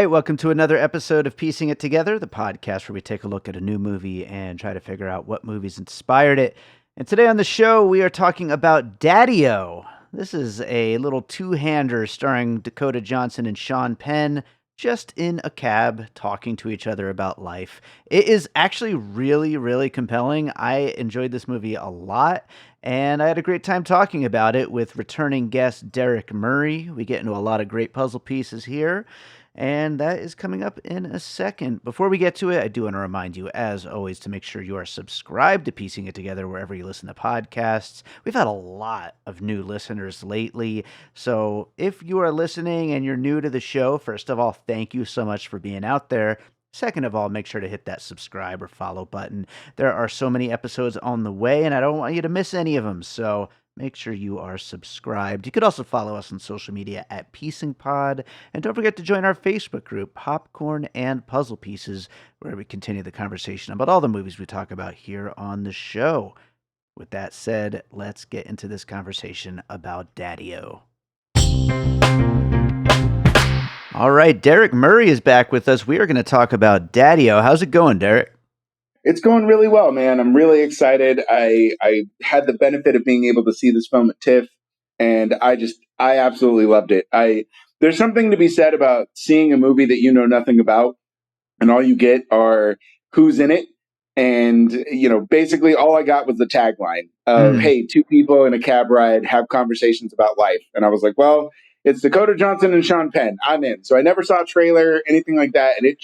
right, welcome to another episode of Piecing It Together, the podcast where we take a look at a new movie and try to figure out what movies inspired it. And today on the show, we are talking about Daddio. This is a little two-hander starring Dakota Johnson and Sean Penn, just in a cab talking to each other about life. It is actually really, really compelling. I enjoyed this movie a lot, and I had a great time talking about it with returning guest Derrick Murray. We get into a lot of great puzzle pieces here, and that is coming up in a second. Before we get to it, I do want to remind you, as always, to make sure you are subscribed to Piecing It Together wherever you listen to podcasts. We've had a lot of new listeners lately, so if you are listening and you're new to the show, first of all, thank you so much for being out there. Second of all, make sure to hit that subscribe or follow button. There are so many episodes on the way, and I don't want you to miss any of them, so make sure you are subscribed. You could also follow us on social media at PiecingPod, and don't forget to join our Facebook group, Popcorn and Puzzle Pieces, where we continue the conversation about all the movies we talk about here on the show. With that said, let's get into this conversation about Daddio. All right, Derrick Murray is back with us. We are going to talk about Daddio. How's it going, Derrick? It's going really well, man. I'm really excited. I had the benefit of being able to see this film at TIFF, and I absolutely loved it. There's something to be said about seeing a movie that you know nothing about, and all you get are who's in it. And, basically all I got was the tagline of, hey, two people in a cab ride have conversations about life. And I was like, well, it's Dakota Johnson and Sean Penn. I'm in. So I never saw a trailer, anything like that. And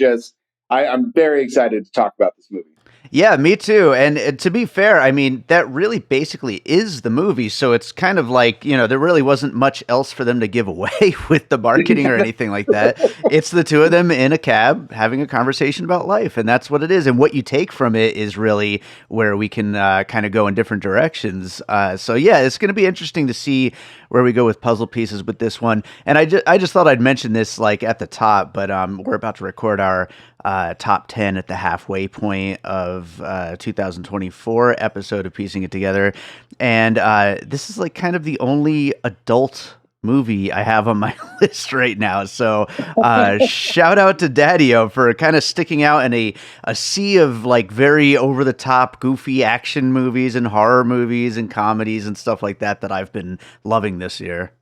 I'm very excited to talk about this movie. Yeah, me too. And to be fair, I mean, that really basically is the movie. So it's kind of like, there really wasn't much else for them to give away with the marketing or anything like that. It's the two of them in a cab having a conversation about life. And that's what it is. And what you take from it is really where we can kind of go in different directions. So yeah, it's going to be interesting to see where we go with puzzle pieces with this one. And I just thought I'd mention this like at the top, but we're about to record our top 10 at the halfway point of 2024 episode of Piecing It Together. And this is like kind of the only adult movie I have on my list right now. So shout out to Daddio for kind of sticking out in a sea of like very over the top, goofy action movies and horror movies and comedies and stuff like that I've been loving this year.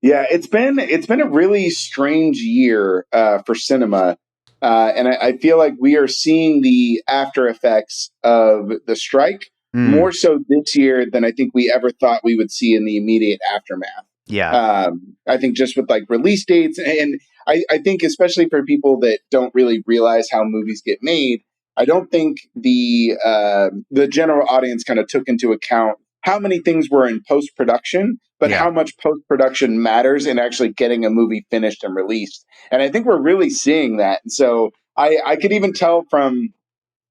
Yeah, it's been a really strange year for cinema. And I feel like we are seeing the after effects of the strike more so this year than I think we ever thought we would see in the immediate aftermath. Yeah. I think just with like release dates, and I think especially for people that don't really realize how movies get made, I don't think the general audience kind of took into account how many things were in post-production, but how much post-production matters in actually getting a movie finished and released. And I think we're really seeing that. And so I could even tell from,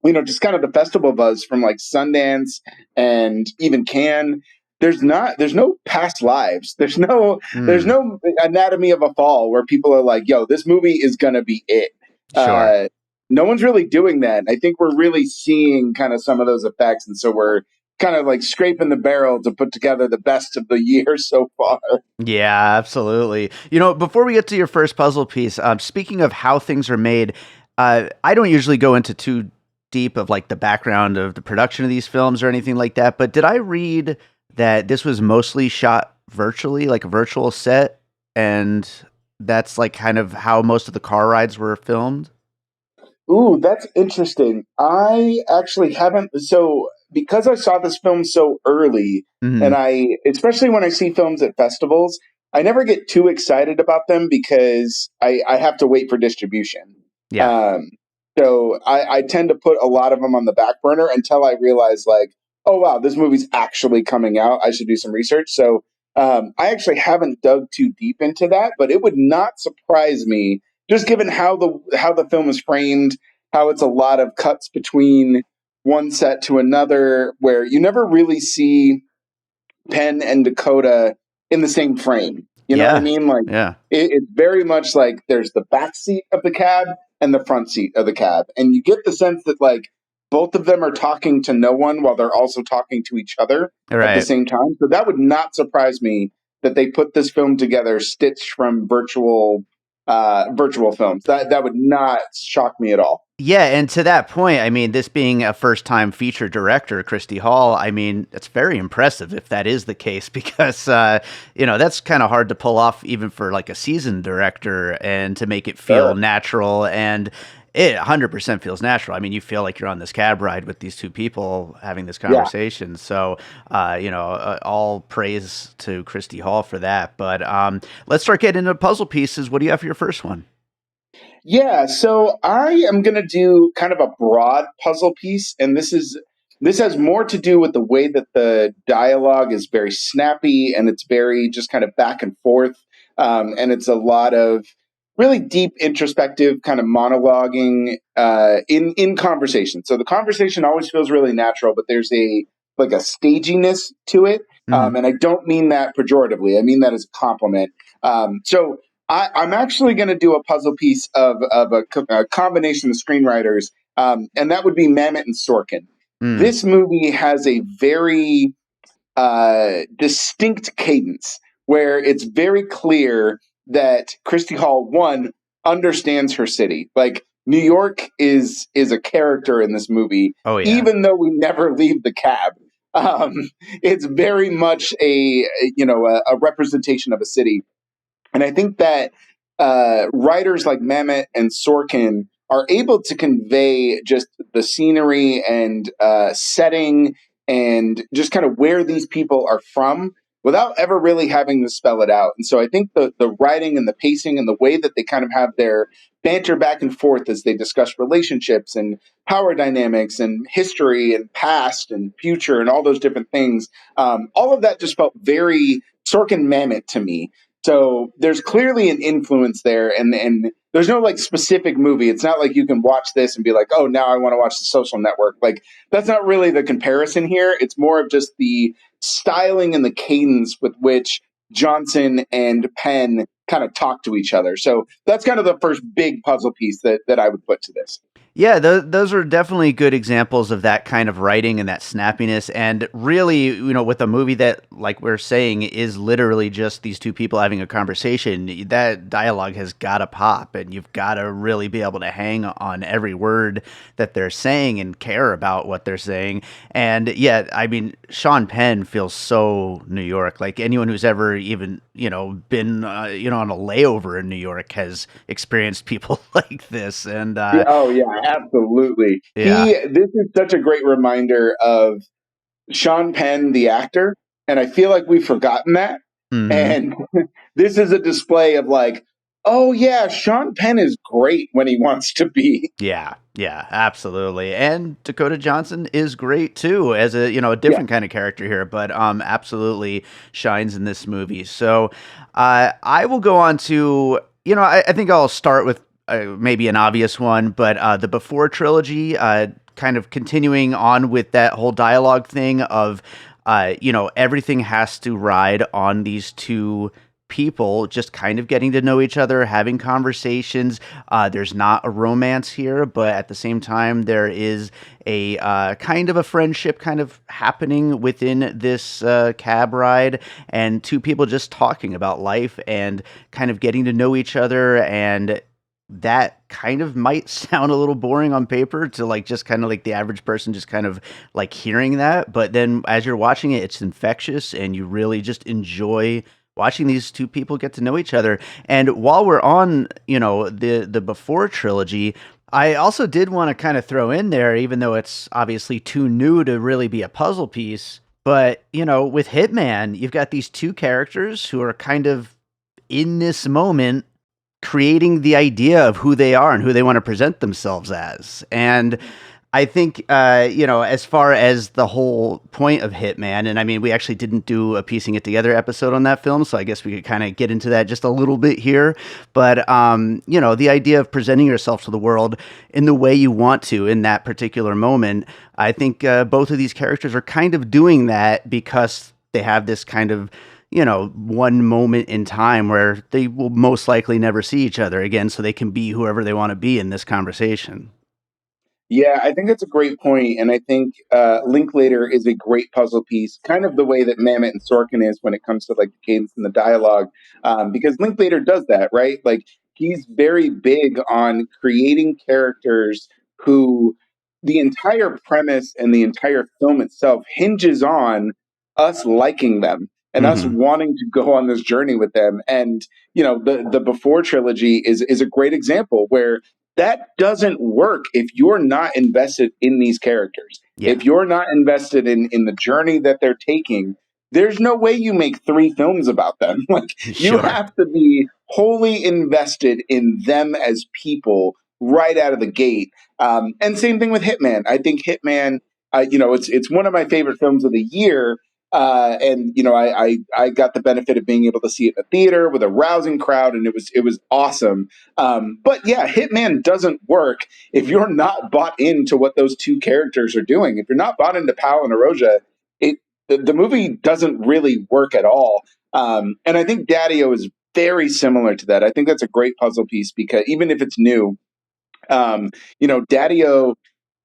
just kind of the festival buzz from like Sundance and even Cannes. There's no past lives. There's no Anatomy of a Fall where people are like, yo, this movie is going to be it. Sure. No one's really doing that. And I think we're really seeing kind of some of those effects. And so we're kind of like scraping the barrel to put together the best of the year so far. Yeah, absolutely. Before we get to your first puzzle piece, speaking of how things are made, I don't usually go into too deep of like the background of the production of these films or anything like that. But did I read that this was mostly shot virtually, like a virtual set, and that's like kind of how most of the car rides were filmed? Ooh, that's interesting. I actually haven't. So because I saw this film so early, and especially when I see films at festivals, I never get too excited about them because I have to wait for distribution. Yeah. So I tend to put a lot of them on the back burner until I realize like, oh, wow, this movie's actually coming out. I should do some research. So I actually haven't dug too deep into that, but it would not surprise me, just given how the film is framed, how it's a lot of cuts between one set to another, where you never really see Penn and Dakota in the same frame. You know what I mean? Like, it's very much like there's the back seat of the cab and the front seat of the cab. And you get the sense that like both of them are talking to no one while they're also talking to each other at the same time. So that would not surprise me that they put this film together stitched from virtual virtual films. That would not shock me at all. Yeah, and to that point, I mean, this being a first-time feature director, Christy Hall, I mean, it's very impressive if that is the case, because that's kind of hard to pull off even for like a seasoned director, and to make it feel Sure. natural, and it 100% feels natural. I mean, you feel like you're on this cab ride with these two people having this Yeah. conversation. So, all praise to Christy Hall for that. But let's start getting into puzzle pieces. What do you have for your first one? Yeah, so I am going to do kind of a broad puzzle piece, and this has more to do with the way that the dialogue is very snappy and it's very just kind of back and forth, and it's a lot of really deep introspective kind of monologuing in conversation. So the conversation always feels really natural, but there's a like a staginess to it, Mm, and I don't mean that pejoratively. I mean that as a compliment. So I'm actually going to do a puzzle piece of a combination of screenwriters, and that would be Mamet and Sorkin. mm. This movie has a very distinct cadence where it's very clear that Christy Hall, one, understands her city. Like New York is a character in this movie, Oh yeah. even though we never leave the cab. It's very much a representation of a city, and I think that writers like Mamet and Sorkin are able to convey just the scenery and setting and just kind of where these people are from without ever really having to spell it out. And so I think the writing and the pacing and the way that they kind of have their banter back and forth as they discuss relationships and power dynamics and history and past and future and all those different things, all of that just felt very Sorkin Mamet to me. So there's clearly an influence there, and there's no like specific movie. It's not like you can watch this and be like, oh, now I want to watch The Social Network. Like that's not really the comparison here. It's more of just the styling and the cadence with which Johnson and Penn kind of talk to each other. So that's kind of the first big puzzle piece that I would put to this. Yeah, those are definitely good examples of that kind of writing and that snappiness. And really, with a movie that, like we're saying, is literally just these two people having a conversation, that dialogue has got to pop, and you've got to really be able to hang on every word that they're saying and care about what they're saying. And yeah, I mean, Sean Penn feels so New York. Like anyone who's ever even, been, on a layover in New York has experienced people like this. And, Yeah, oh yeah, absolutely. yeah. This is such a great reminder of Sean Penn, the actor, and I feel like we've forgotten that. Hmm. And this is a display of like, oh yeah, Sean Penn is great when he wants to be. Yeah, yeah, absolutely. And Dakota Johnson is great too, as a Yeah. different kind of character here, but absolutely shines in this movie. So I will go on to, I think I'll start with maybe an obvious one, but the Before trilogy, kind of continuing on with that whole dialogue thing of, everything has to ride on these two people just kind of getting to know each other, having conversations. There's not a romance here, but at the same time, there is a kind of a friendship kind of happening within this cab ride, and two people just talking about life and kind of getting to know each other. And that kind of might sound a little boring on paper to like just kind of like the average person just kind of like hearing that, but then as you're watching it, it's infectious and you really just enjoy watching these two people get to know each other. And while we're on, the Before trilogy, I also did want to kind of throw in there, even though it's obviously too new to really be a puzzle piece, but with Hitman, you've got these two characters who are kind of in this moment creating the idea of who they are and who they want to present themselves as. And I think, as far as the whole point of Hitman, and I mean, we actually didn't do a piecing it together episode on that film, so I guess we could kind of get into that just a little bit here. But, the idea of presenting yourself to the world in the way you want to in that particular moment, I think both of these characters are kind of doing that because they have this kind of one moment in time where they will most likely never see each other again, so they can be whoever they want to be in this conversation. Yeah, I think that's a great point, and I think Linklater is a great puzzle piece, kind of the way that Mamet and Sorkin is when it comes to like the cadence and the dialogue, because Linklater does that, right? Like he's very big on creating characters who the entire premise and the entire film itself hinges on us liking them and us Hmm. wanting to go on this journey with them. And the Before trilogy is a great example where that doesn't work if you're not invested in these characters. Yeah. If you're not invested in the journey that they're taking, there's no way you make 3 films about them. Like, you Sure. have to be wholly invested in them as people right out of the gate. And same thing with Hitman. I think Hitman, it's one of my favorite films of the year. And I got the benefit of being able to see it in a theater with a rousing crowd, and it was awesome. But yeah, Hitman doesn't work if you're not bought into what those two characters are doing. If you're not bought into Pal and Eroja, the movie doesn't really work at all. And I think Daddio is very similar to that. I think that's a great puzzle piece because even if it's new, Daddio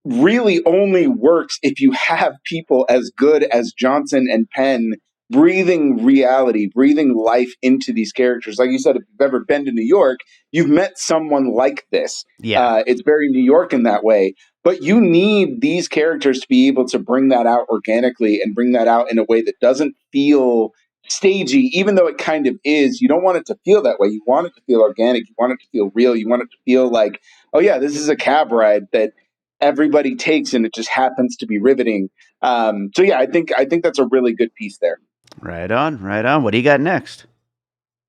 really only works if you have people as good as Johnson and Penn breathing reality, breathing life into these characters. Like you said, if you've ever been to New York, you've met someone like this. Yeah. It's very New York in that way. But you need these characters to be able to bring that out organically and bring that out in a way that doesn't feel stagey, even though it kind of is. You don't want it to feel that way. You want it to feel organic. You want it to feel real. You want it to feel like, oh yeah, this is a cab ride that everybody takes, and it just happens to be riveting. So yeah, I think that's a really good piece there. Right on. Right on. What do you got next?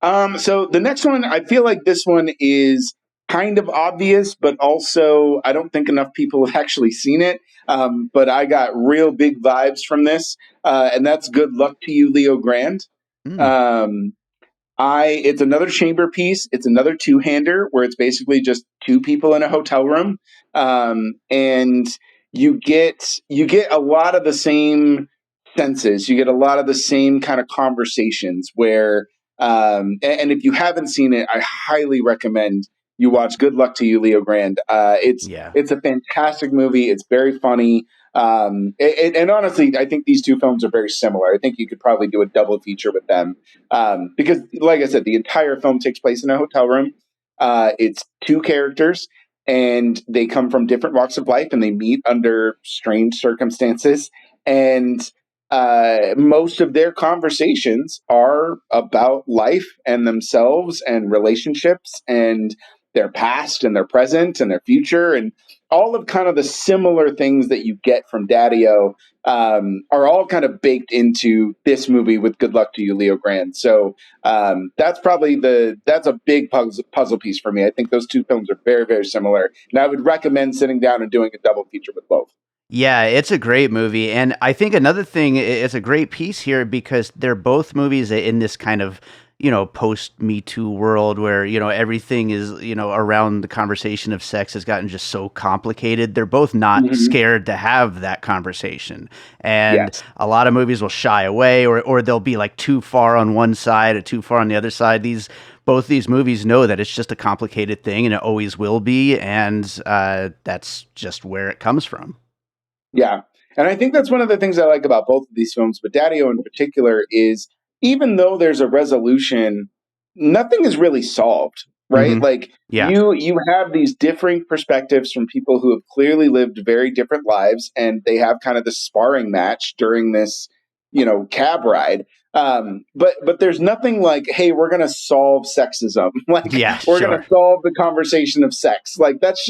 So the next one, I feel like this one is kind of obvious, but also I don't think enough people have actually seen it. But I got real big vibes from this, and that's Good Luck to You, Leo Grande. Mm. Um, it's another chamber piece. It's another two-hander where it's basically just two people in a hotel room, and you get a lot of the same senses. You get a lot of the same kind of conversations where, and if you haven't seen it, I highly recommend you watch Good Luck to You, Leo Grande. It's Yeah. it's a fantastic movie. It's very funny. And honestly, I think these two films are very similar. I think you could probably do a double feature with them because, like I said, the entire film takes place in a hotel room. It's two characters, and they come from different walks of life, and they meet under strange circumstances. And most of their conversations are about life and themselves and relationships and their past and their present and their future and all of kind of the similar things that you get from Daddio are all kind of baked into this movie with Good Luck to You, Leo Grande. So that's a big puzzle piece for me. I think those two films are very, very similar, and I would recommend sitting down and doing a double feature with both. Yeah, it's a great movie. And I think another thing, it's a great piece here because they're both movies in this kind of, post Me Too world where, everything is, around the conversation of sex has gotten just so complicated. They're both not Mm-hmm. scared to have that conversation. And Yes. a lot of movies will shy away or they'll be like too far on one side or too far on the other side. Both these movies know that it's just a complicated thing and it always will be. And that's just where it comes from. Yeah. And I think that's one of the things I like about both of these films, but Daddio in particular is even though there's a resolution, nothing is really solved, right? Hmm. Like Yeah. you have these differing perspectives from people who have clearly lived very different lives, and they have kind of the sparring match during this, cab ride. But there's nothing like, hey, we're gonna solve sexism. Like Yeah, we're gonna sure. solve the conversation of sex. Like that's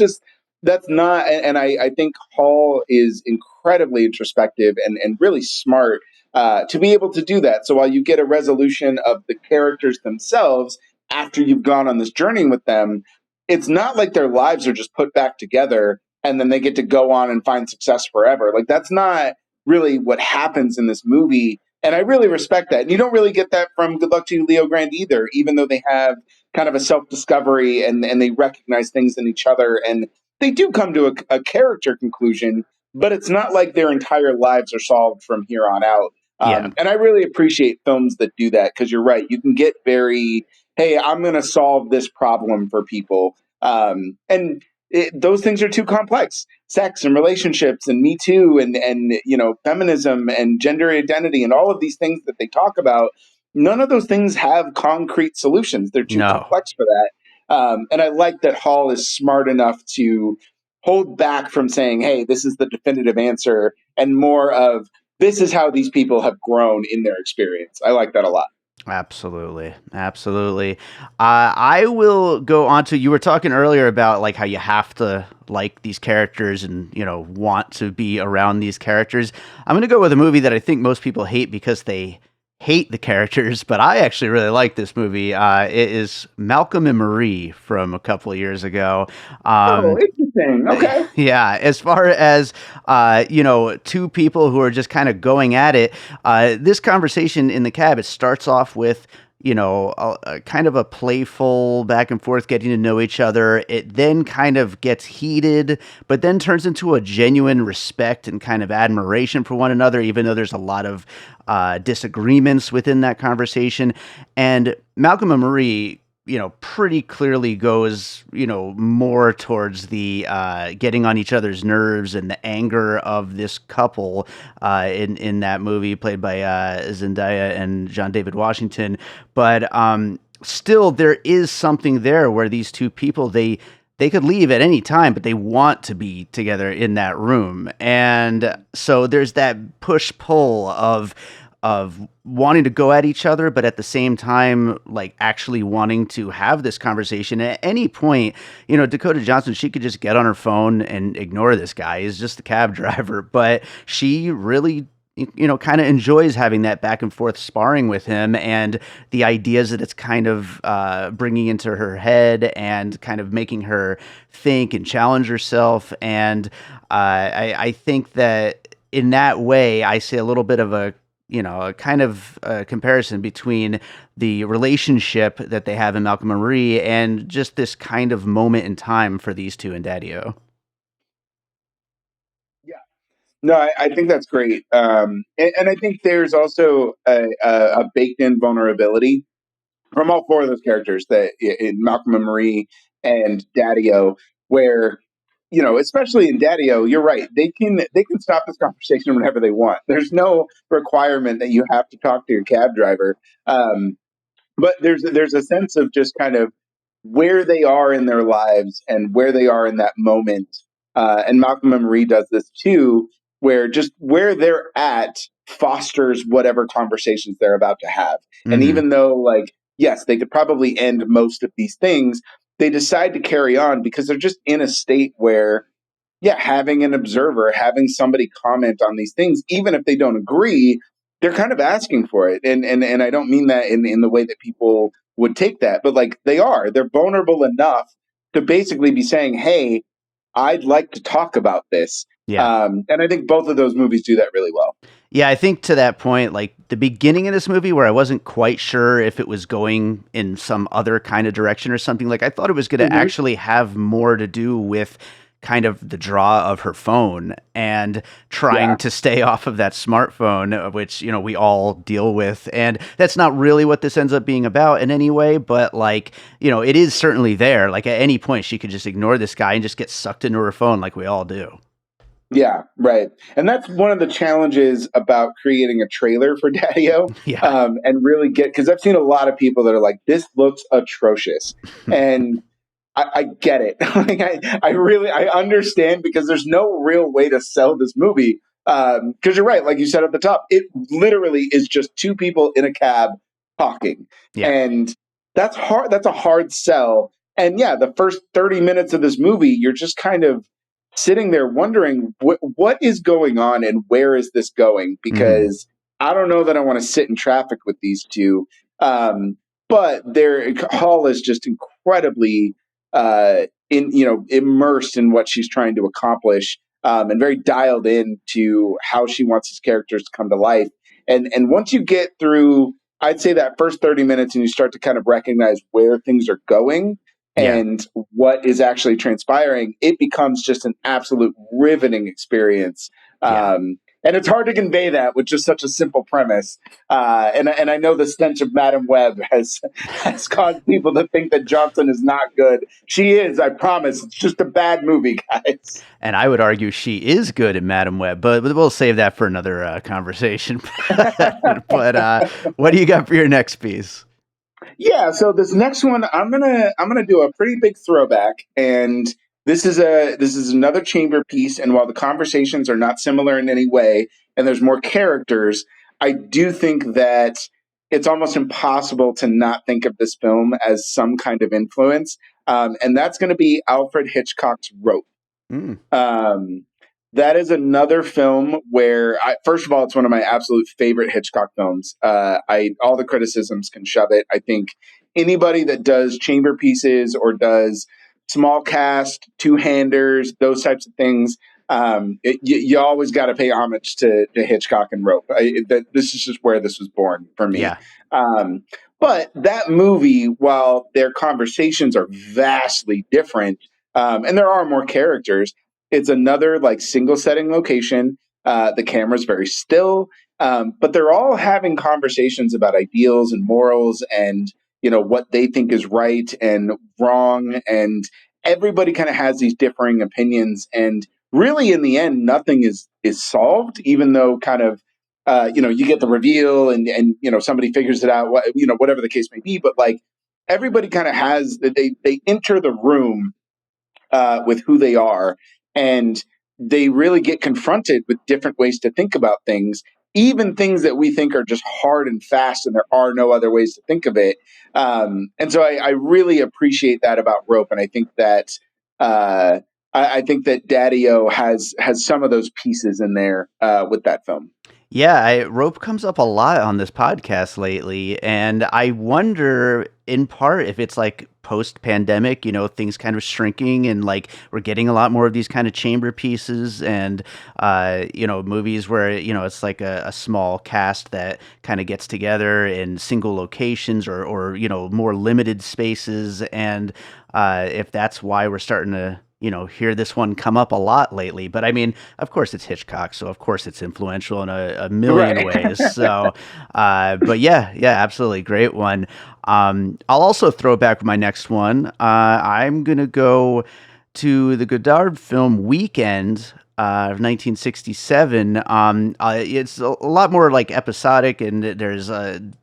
not, and I think Hall is incredibly introspective and really smart to be able to do that. So while you get a resolution of the characters themselves after you've gone on this journey with them, it's not like their lives are just put back together and then they get to go on and find success forever. Like that's not really what happens in this movie. And I really respect that. And you don't really get that from Good Luck to You, Leo Grande either, even though they have kind of a self-discovery and they recognize things in each other and they do come to a character conclusion, but it's not like their entire lives are solved from here on out. Yeah. And I really appreciate films that do that because you're right. You can get very, hey, I'm going to solve this problem for people. Those things are too complex. Sex and relationships and Me Too and feminism and gender identity and all of these things that they talk about. None of those things have concrete solutions. They're too No. complex for that. And I like that Hall is smart enough to hold back from saying, hey, this is the definitive answer, and more of this is how these people have grown in their experience. I like that a lot. Absolutely, absolutely. I will go on to, you were talking earlier about like how you have to like these characters and want to be around these characters. I'm going to go with a movie that I think most people hate because they hate the characters, but I actually really like this movie. It is Malcolm and Marie from a couple of years ago. Oh, interesting. Okay. Yeah, as far as two people who are just kind of going at it. This conversation in the cab, it starts off with a kind of a playful back and forth, getting to know each other. It then kind of gets heated, but then turns into a genuine respect and kind of admiration for one another, even though there's a lot of disagreements within that conversation. And Malcolm and Marie, pretty clearly goes, more towards the getting on each other's nerves and the anger of this couple in that movie, played by Zendaya and John David Washington. But still, there is something there where these two people, they could leave at any time, but they want to be together in that room. And so there's that push-pull of wanting to go at each other, but at the same time, like actually wanting to have this conversation. At any point, Dakota Johnson, she could just get on her phone and ignore this guy. He's just the cab driver, but she really kind of enjoys having that back and forth sparring with him, and the ideas that it's kind of bringing into her head and kind of making her think and challenge herself. And I think that in that way, I see a little bit of a kind of comparison between the relationship that they have in Malcolm and Marie and just this kind of moment in time for these two in Daddio. Yeah. No, I think that's great. And I think there's also a baked in vulnerability from all four of those characters, that in Malcolm and Marie and Daddio, where especially in Daddio, you're right. They can stop this conversation whenever they want. There's no requirement that you have to talk to your cab driver. But there's a sense of just kind of where they are in their lives and where they are in that moment. And Malcolm and Marie does this too, where just where they're at fosters whatever conversations they're about to have. And Mm-hmm. even though, like, yes, they could probably end most of these things, they decide to carry on because they're just in a state where, yeah, having an observer, having somebody comment on these things, even if they don't agree, they're kind of asking for it. And I don't mean that in the way that people would take that, but like they're vulnerable enough to basically be saying, hey, I'd like to talk about this. Yeah. And I think both of those movies do that really well. Yeah, I think to that point, like the beginning of this movie where I wasn't quite sure if it was going in some other kind of direction or something, like I thought it was going to Mm-hmm. actually have more to do with kind of the draw of her phone and trying Yeah. to stay off of that smartphone, which, we all deal with. And that's not really what this ends up being about in any way, but like, it is certainly there. Like at any point she could just ignore this guy and just get sucked into her phone like we all do. Yeah, right. And that's one of the challenges about creating a trailer for Daddio, Yeah. and really because I've seen a lot of people that are like, this looks atrocious. And I get it. Like, I understand, because there's no real way to sell this movie. Because you're right, like you said at the top, it literally is just two people in a cab talking, Yeah. and that's hard. That's a hard sell. And yeah, the first 30 minutes of this movie, you're just kind of sitting there wondering what is going on and where is this going? Mhm. Because I don't know that I want to sit in traffic with these two. But Hall is just incredibly immersed in what she's trying to accomplish, and very dialed in to how she wants his characters to come to life. And once you get through, I'd say that first 30 minutes, and you start to kind of recognize where things are going Yeah. and what is actually transpiring, it becomes just an absolute riveting experience. Yeah. And it's hard to convey that with just such a simple premise. And I know the stench of Madam Web has caused people to think that Johnson is not good. She is, I promise. It's just a bad movie, guys. And I would argue she is good at Madam Web, but we'll save that for another conversation. But what do you got for your next piece? Yeah, so this next one I'm gonna do a pretty big throwback, and this is another chamber piece. And while the conversations are not similar in any way, and there's more characters, I do think that it's almost impossible to not think of this film as some kind of influence, and that's going to be Alfred Hitchcock's Rope. Mm. Um, that is another film where, first of all, it's one of my absolute favorite Hitchcock films. I all the criticisms can shove it. I think anybody that does chamber pieces or does small cast, two handers, those types of things, you always got to pay homage to Hitchcock and Rope. This is just where this was born for me. Yeah. Um, but that movie, while their conversations are vastly different, and there are more characters, it's another like single setting location. The camera's very still, but they're all having conversations about ideals and morals and what they think is right and wrong, and everybody kind of has these differing opinions. And really, in the end, nothing is solved, even though kind of you get the reveal and somebody figures it out, whatever the case may be. But like everybody kind of has they enter the room with who they are, and they really get confronted with different ways to think about things, even things that we think are just hard and fast, and there are no other ways to think of it. And so I really appreciate that about Rope, and I think that I think that Daddio has some of those pieces in there with that film. Yeah, Rope comes up a lot on this podcast lately, and I wonder in part if it's like post-pandemic, things kind of shrinking and like we're getting a lot more of these kind of chamber pieces and movies where it's like a small cast that kind of gets together in single locations or more limited spaces, and if that's why we're starting to hear this one come up a lot lately. But I mean, of course it's Hitchcock, so of course it's influential in a million Right. ways. So, but yeah, absolutely. Great one. I'll also throw back my next one. I'm going to go to the Godard film Weekend of 1967. It's a lot more like episodic, and there's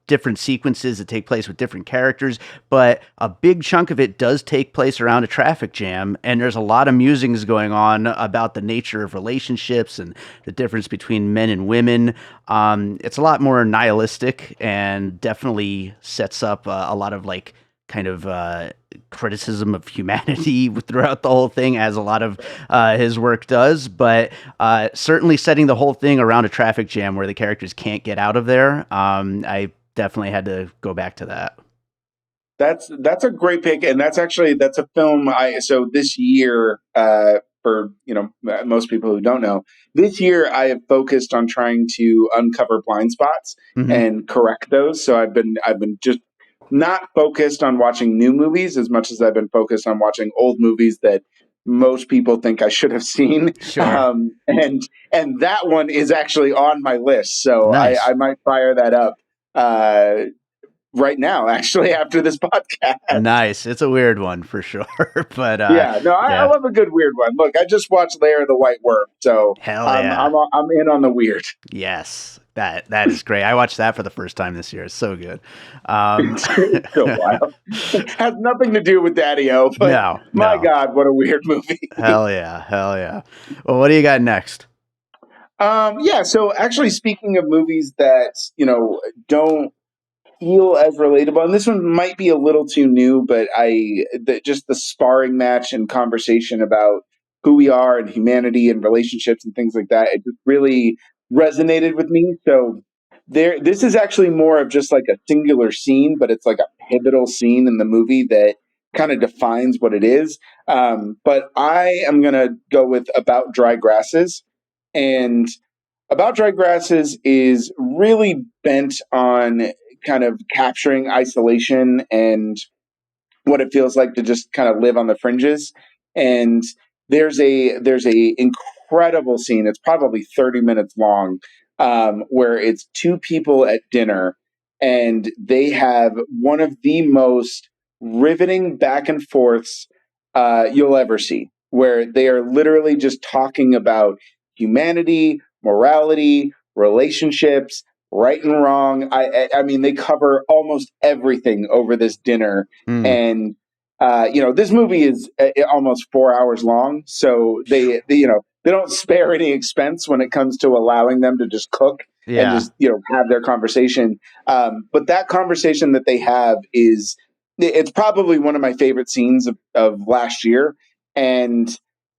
different sequences that take place with different characters, but a big chunk of it does take place around a traffic jam, and there's a lot of musings going on about the nature of relationships and the difference between men and women. It's a lot more nihilistic and definitely sets up a lot of like kind of criticism of humanity throughout the whole thing, as a lot of his work does, but certainly setting the whole thing around a traffic jam where the characters can't get out of there. I definitely had to go back to that. That's a great pick, and that's a film. So this year, for most people who don't know, this year I have focused on trying to uncover blind spots Hmm. and correct those. So I've been just not focused on watching new movies as much as I've been focused on watching old movies that most people think I should have seen. Sure. And that one is actually on my list, so I Nice. might fire that up. Uh, right now, actually, after this podcast. Nice. It's a weird one for sure, but Yeah, no, I yeah, love a good weird one. Look, I just watched Lair of the White Worm, so hell I'm yeah. I'm I'm in on the weird. Yes. That is great. I watched that for the first time this year. It's so good. It's so wild. Has nothing to do with Daddio, but No, my no. God, what a weird movie. Hell yeah. Hell yeah. Well, what do you got next? Yeah. So actually, speaking of movies that don't feel as relatable, and this one might be a little too new, but just the sparring match and conversation about who we are and humanity and relationships and things like that, it just really resonated with me. So this is actually more of just like a singular scene, but it's like a pivotal scene in the movie that kind of defines what it is. But I am gonna go with About Dry Grasses, and About Dry Grasses is really bent on kind of capturing isolation and what it feels like to just kind of live on the fringes. And there's a incredible scene. It's probably 30 minutes long, where it's two people at dinner, and they have one of the most riveting back and forths you'll ever see, where they are literally just talking about humanity, morality, relationships, right and wrong. I mean, they cover almost everything over this dinner, Mm, and this movie is almost 4 hours long, so they don't spare any expense when it comes to allowing them to just cook and yeah. just have their conversation. But that conversation that they have is it's probably one of my favorite scenes of last year, and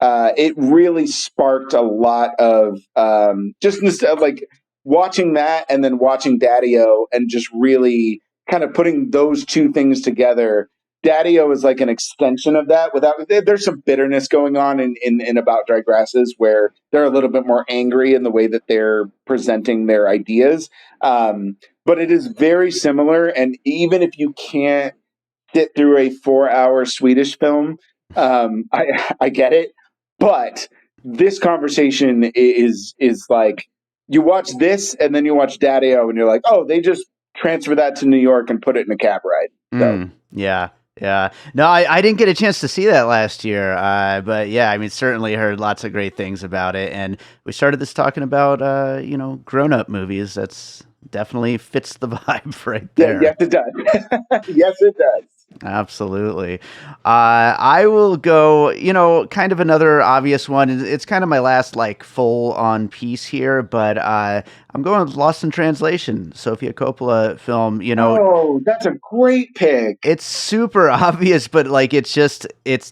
it really sparked a lot of like watching that and then watching Daddio and just really kind of putting those two things together. Daddio is like an extension of that. There's some bitterness going on in About Dry Grasses where they're a little bit more angry in the way that they're presenting their ideas. But it is very similar, and even if you can't sit through a 4 hour Swedish film, I get it, but this conversation is like you watch this and then you watch Daddio and you're like, oh, they just transfer that to New York and put it in a cab ride. So Yeah. Yeah. No, I didn't get a chance to see that last year. But yeah, I mean, certainly heard lots of great things about it. And we started this talking about, grown up movies. That's definitely fits the vibe right yeah, there. yes it does. Yes it does. Absolutely. I will go, kind of another obvious one. It's kind of my last like full on piece here, but I'm going with Lost in Translation, Sofia Coppola film. Oh, that's a great pick. It's super obvious, but like it's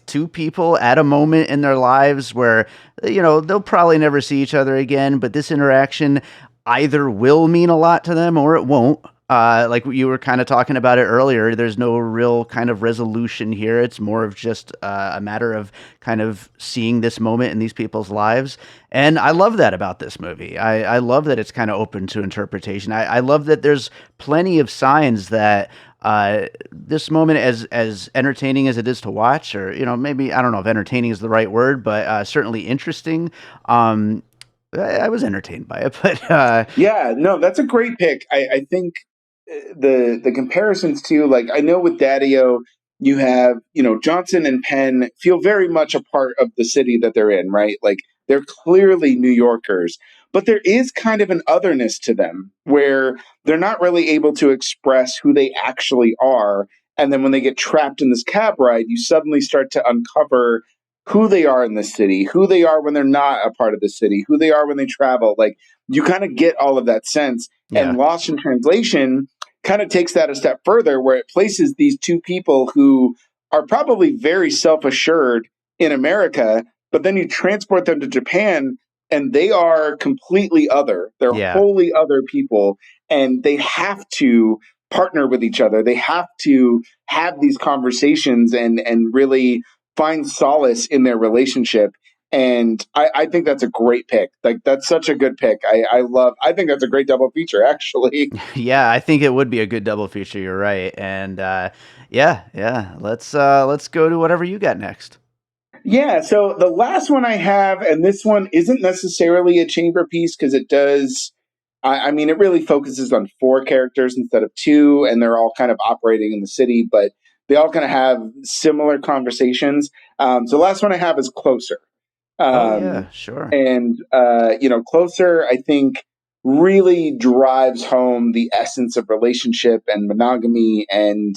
two people at a moment in their lives where they'll probably never see each other again, but this interaction either will mean a lot to them or it won't. Like you were kind of talking about it earlier, there's no real kind of resolution here. It's more of just a matter of kind of seeing this moment in these people's lives. And I love that about this movie. I love that it's kind of open to interpretation. I love that there's plenty of signs that this moment, as entertaining as it is to watch, or maybe I don't know if entertaining is the right word, but certainly interesting. I was entertained by it, but Yeah, no, that's a great pick. I think the comparisons to, like, I know with Daddio, you have Johnson and Penn feel very much a part of the city that they're in, right? Like they're clearly New Yorkers, but there is kind of an otherness to them where they're not really able to express who they actually are. And then when they get trapped in this cab ride, you suddenly start to uncover who they are in the city, who they are when they're not a part of the city, who they are when they travel. Like you kind of get all of that sense. yeah, And Lost in Translation kind of takes that a step further, where it places these two people who are probably very self assured in America, but then you transport them to Japan and they are completely other. They're yeah. wholly other people, and they have to partner with each other. They have to have these conversations and really find solace in their relationship. And I think that's a great pick. Like that's such a good pick. I think that's a great double feature, actually. Yeah, I think it would be a good double feature. You're right, and yeah. Let's go to whatever you got next. Yeah, so the last one I have, and this one isn't necessarily a chamber piece because it does. I mean, it really focuses on four characters instead of two, and they're all kind of operating in the city, but they all kind of have similar conversations. So the last one I have is Closer. Oh Um, yeah, sure. and Closer, I think, really drives home the essence of relationship and monogamy and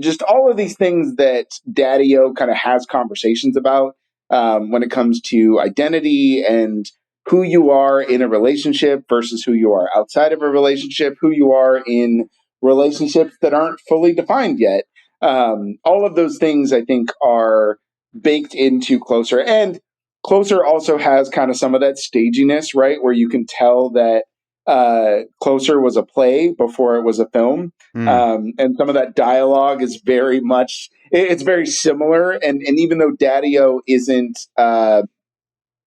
just all of these things that Daddio kind of has conversations about when it comes to identity and who you are in a relationship versus who you are outside of a relationship, who you are in relationships that aren't fully defined yet. All of those things, I think, are baked into Closer. And Closer also has kind of some of that staginess, right? Where you can tell that Closer was a play before it was a film. Mm, And some of that dialogue is very much, it's very similar. And even though Daddio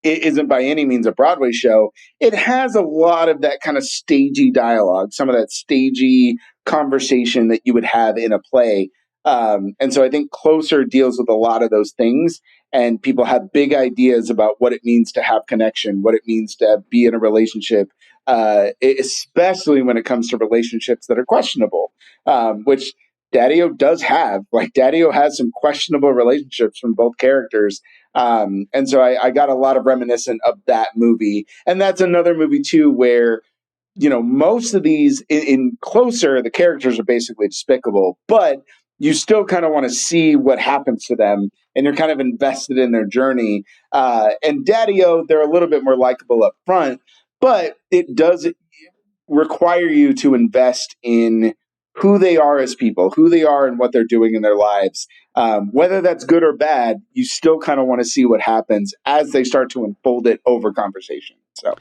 it isn't by any means a Broadway show, it has a lot of that kind of stagey dialogue, some of that stagey conversation that you would have in a play. And so I think Closer deals with a lot of those things, and people have big ideas about what it means to have connection, what it means to be in a relationship, especially when it comes to relationships that are questionable, which Daddio does have. Like Daddio has some questionable relationships from both characters, and so I got a lot of reminiscent of that movie. And that's another movie, too, where most of these in Closer, the characters are basically despicable, but you still kind of want to see what happens to them, and you're kind of invested in their journey. And Daddio, they're a little bit more likable up front, but it does require you to invest in who they are as people, who they are and what they're doing in their lives. Whether that's good or bad, you still kind of want to see what happens as they start to unfold it over conversation. So.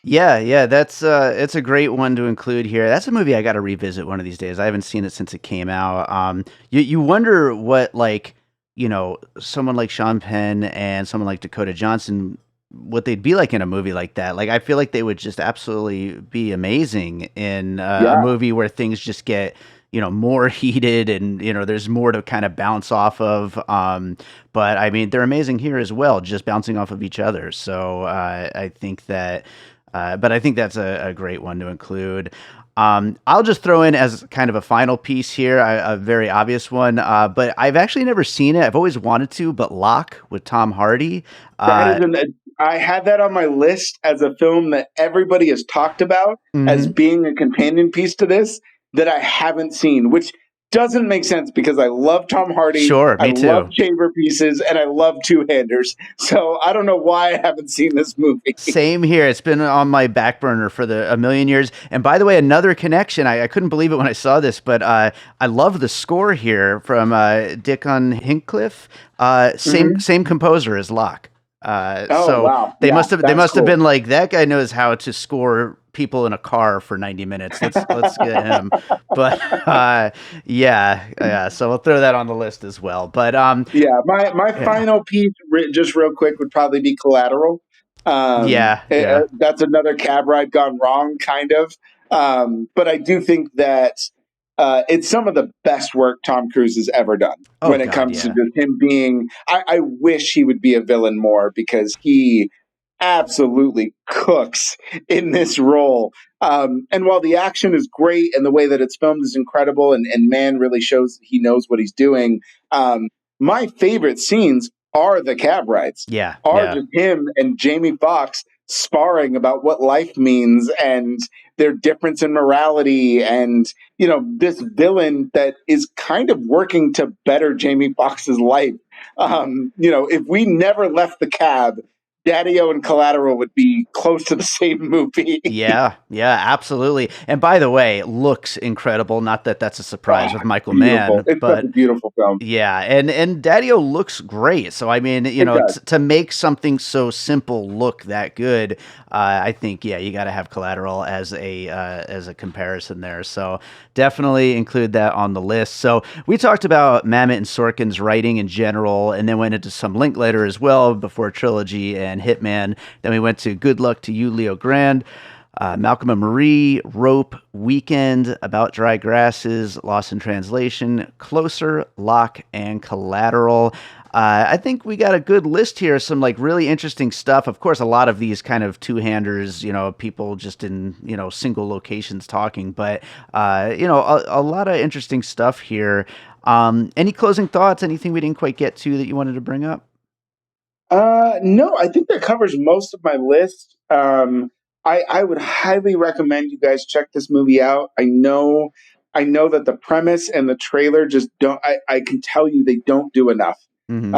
Yeah, that's it's a great one to include here. That's a movie I got to revisit one of these days. I haven't seen it since it came out. You wonder what like someone like Sean Penn and someone like Dakota Johnson, what they'd be like in a movie like that. Like I feel like they would just absolutely be amazing in a Yeah. movie where things just get more heated and there's more to kind of bounce off of. But I mean they're amazing here as well, just bouncing off of each other. So I think that. But I think that's a great one to include. I'll just throw in as kind of a final piece here, a very obvious one, but I've actually never seen it. I've always wanted to, but Locke with Tom Hardy. That is I had that on my list as a film that everybody has talked about as Mhm. being a companion piece to this that I haven't seen, which doesn't make sense because I love Tom Hardy, Sure, I me love too. chamber pieces, and I love two-handers. So I don't know why I haven't seen this movie. Same here. It's been on my back burner for a million years. And by the way, another connection. I couldn't believe it when I saw this, but I love the score here from Dickon Hinckliffe. Same Mhm. same composer as Locke. Oh So wow, they yeah, they that's must have cool. been like that guy knows how to score people in a car for 90 minutes. Let's get him. But yeah. So we'll throw that on the list as well. But Yeah, my yeah, final piece, just real quick, would probably be Collateral. yeah. That's another cab ride gone wrong, kind of. But I do think that it's some of the best work Tom Cruise has ever done Oh when it God, comes to yeah. just him being. I wish he would be a villain more because he absolutely cooks in this role. And while the action is great and the way that it's filmed is incredible, and man really shows he knows what he's doing, um, my favorite scenes are the cab rides, Yeah, are yeah. just him and Jamie Foxx sparring about what life means and their difference in morality and this villain that is kind of working to better Jamie Foxx's life. If we never left the cab, Daddio and Collateral would be close to the same movie. Yeah, absolutely. And by the way, looks incredible. Not that that's a Oh, surprise with Michael beautiful. Mann, It's such a but beautiful film. yeah, and Daddio looks great. So I mean, It does. to make something so simple look that good, I think you got to have Collateral as a comparison there. So definitely include that on the list. So we talked about Mamet and Sorkin's writing in general, and then went into some Linklater as well before Trilogy and Hitman. Then we went to Good Luck to You, Leo Grand. Malcolm and Marie, Rope, Weekend, About Dry Grasses, Lost in Translation, Closer, Lock, and Collateral. I think we got a good list here. Some like really interesting stuff. Of course, a lot of these kind of two-handers, people just in single locations talking, but a lot of interesting stuff here. Any closing thoughts? Anything we didn't quite get to that you wanted to bring up? No, I think that covers most of my list. I would highly recommend you guys check this movie out. I know that the premise and the trailer just don't. I can tell you they don't do enough. Hmm.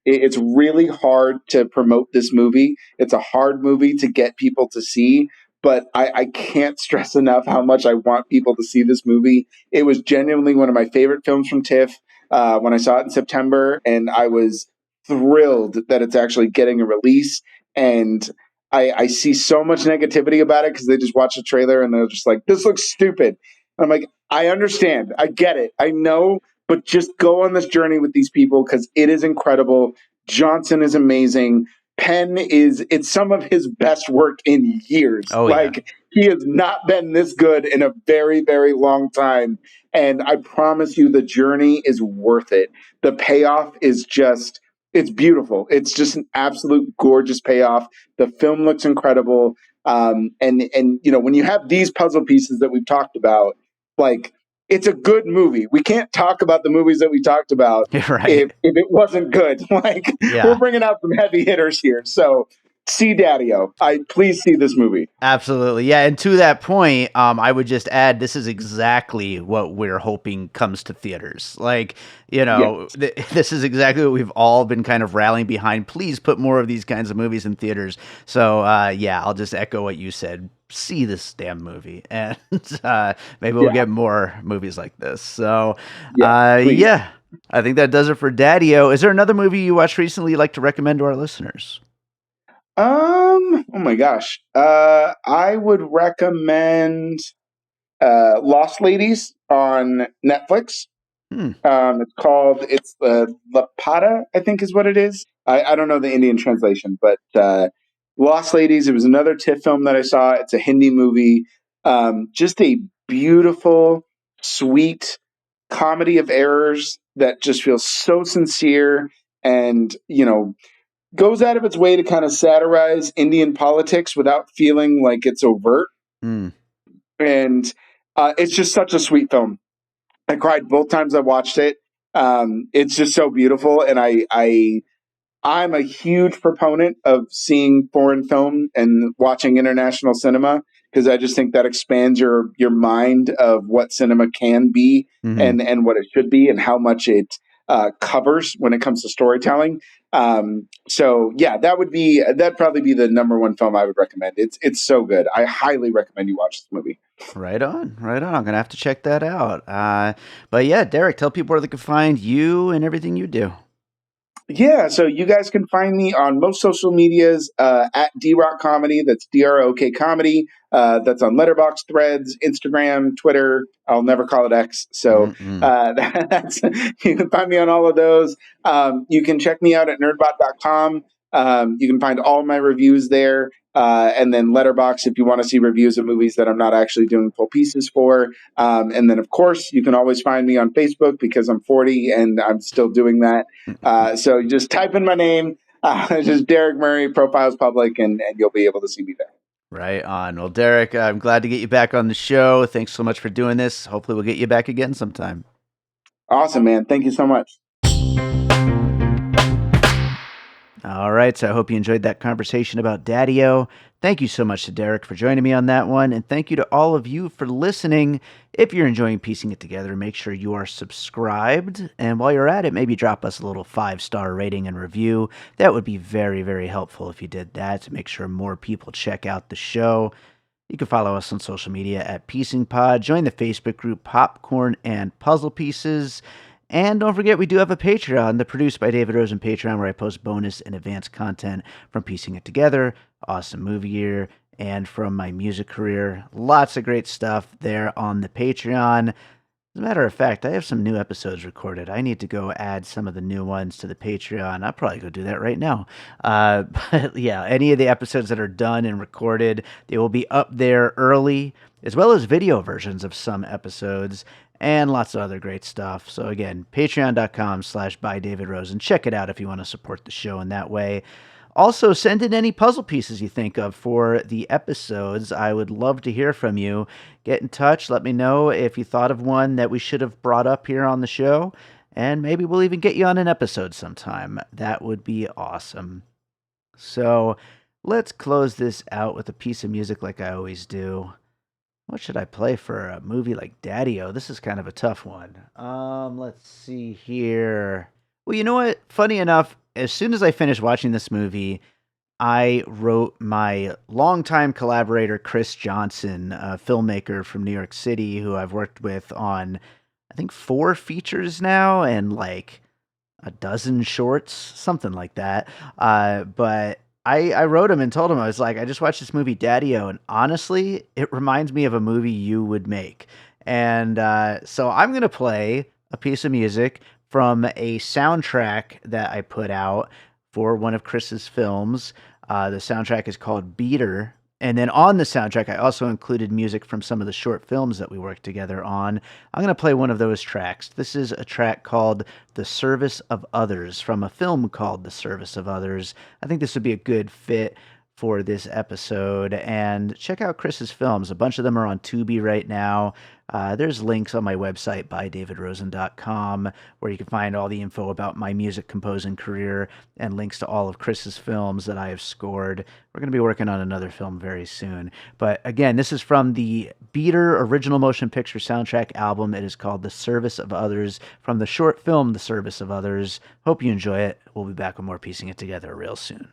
It's really hard to promote this movie. It's a hard movie to get people to see, but I can't stress enough how much I want people to see this movie. It was genuinely one of my favorite films from TIFF when I saw it in September, and I was thrilled that it's actually getting a release. And I see so much negativity about it because they just watch the trailer and they're just like, this looks stupid. And I'm like, I understand. I get it. I know, but just go on this journey with these people because it is incredible. Johnson is amazing. Penn it's some of his best work in years. Oh yeah. Like he has not been this good in a very, very long time. And I promise you the journey is worth it. The payoff is just it's beautiful. It's just an absolute gorgeous payoff. The film looks incredible. And when you have these puzzle pieces that we've talked about, like it's a good movie. We can't talk about the movies that we talked about You're right. if it wasn't good. Like we're Yeah. bringing out some heavy hitters here. So see Daddio. Please see this movie. Absolutely. Yeah. And to that point, I would just add this is exactly what we're hoping comes to theaters. Like, Yes. this is exactly what we've all been kind of rallying behind. Please put more of these kinds of movies in theaters. So, yeah, I'll just echo what you said. See this damn movie, and maybe we'll Yeah. get more movies like this. So, Yes, please. yeah, I think that does it for Daddio. Is there another movie you watched recently you'd like to recommend to our listeners? Oh my gosh. I would recommend Lost Ladies on Netflix. Hmm. It's La Pata, I think is what it is. I don't know the Indian translation, but Lost Ladies, it was another TIFF film that I saw. It's a Hindi movie. Just a beautiful, sweet comedy of errors that just feels so sincere and, goes out of its way to kind of satirize Indian politics without feeling like it's overt. Hmm. And it's just such a sweet film. I cried both times I watched it. It's just so beautiful, and I'm a huge proponent of seeing foreign film and watching international cinema because I just think that expands your mind of what cinema can be Mm-hmm. and what it should be and how much it covers when it comes to storytelling. So yeah, that'd probably be the number one film I would recommend. It's so good. I highly recommend you watch this movie. Right on, right on. I'm gonna have to check that out. But yeah, Derek, tell people where they can find you and everything you do. Yeah, so you guys can find me on most social medias at DRock Comedy. That's DROK Comedy. That's on Letterboxd, Threads, Instagram, Twitter. I'll never call it X. So Mm-mm. that's you can find me on all of those. You can check me out at nerdbot.com. You can find all my reviews there. And then Letterboxd if you want to see reviews of movies that I'm not actually doing full pieces for. And then, of course, you can always find me on Facebook because I'm 40 and I'm still doing that. So you just type in my name, just Derrick Murray, profiles public, and you'll be able to see me there. Right on. Well, Derek, I'm glad to get you back on the show. Thanks so much for doing this. Hopefully, we'll get you back again sometime. Awesome, man. Thank you so much. All right, so I hope you enjoyed that conversation about Daddio. Thank you so much to Derek for joining me on that one, and thank you to all of you for listening. If you're enjoying piecing it together, make sure you are subscribed, and while you're at it, maybe drop us a little 5-star rating and review. That would be very, very helpful if you did that to make sure more people check out the show. You can follow us on social media at Piecing Pod. Join the Facebook group Popcorn and Puzzle Pieces. And don't forget, we do have a Patreon, the Produced by David Rosen Patreon, where I post bonus and advanced content from Piecing It Together, Awesome Movie Year, and from my music career. Lots of great stuff there on the Patreon. As a matter of fact, I have some new episodes recorded. I need to go add some of the new ones to the Patreon. I'll probably go do that right now. But yeah, any of the episodes that are done and recorded, they will be up there early, as well as video versions of some episodes and lots of other great stuff. So again, patreon.com/bydavidrosen. Check it out if you want to support the show in that way. Also, send in any puzzle pieces you think of for the episodes. I would love to hear from you. Get in touch. Let me know if you thought of one that we should have brought up here on the show. And maybe we'll even get you on an episode sometime. That would be awesome. So let's close this out with a piece of music like I always do. What should I play for a movie like Daddio? This is kind of a tough one. Let's see here. Well, you know what? Funny enough, as soon as I finished watching this movie, I wrote my longtime collaborator, Chris Johnson, a filmmaker from New York City, who I've worked with on, I think, 4 features now and like a dozen shorts, something like that. But I wrote him and told him, I was like, I just watched this movie Daddio, and honestly, it reminds me of a movie you would make. And so I'm going to play a piece of music from a soundtrack that I put out for one of Chris's films. The soundtrack is called Beater. And then on the soundtrack, I also included music from some of the short films that we worked together on. I'm going to play one of those tracks. This is a track called The Service of Others from a film called The Service of Others. I think this would be a good fit for this episode. And check out Chris's films. A bunch of them are on Tubi right now. There's links on my website, bydavidrosen.com, where you can find all the info about my music composing career and links to all of Chris's films that I have scored. We're going to be working on another film very soon. But again, this is from the Beater original motion picture soundtrack album. It is called The Service of Others, from the short film The Service of Others. Hope you enjoy it. We'll be back with more Piecing It Together real soon.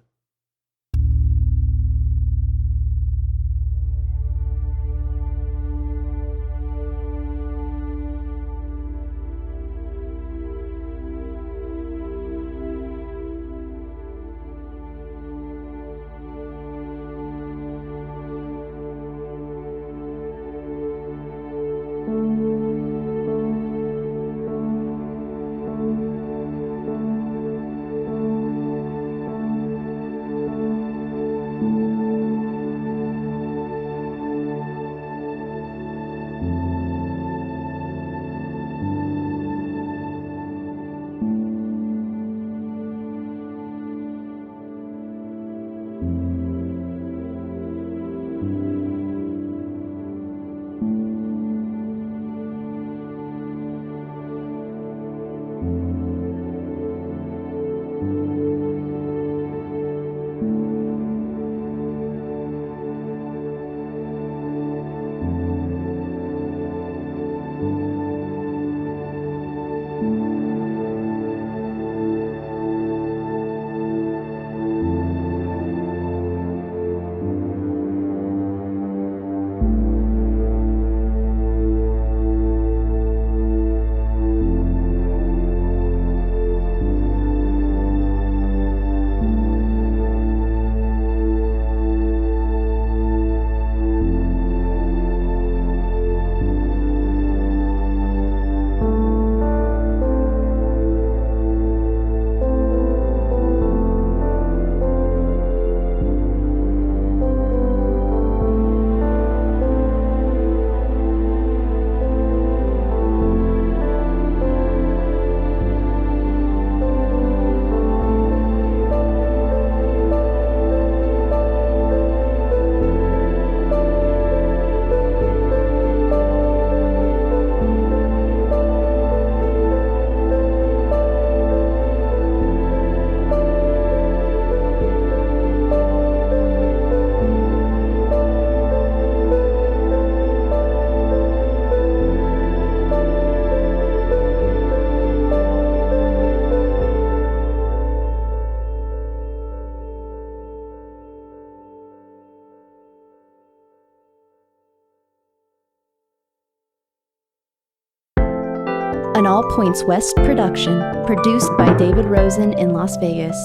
An All Points West production, produced by David Rosen in Las Vegas.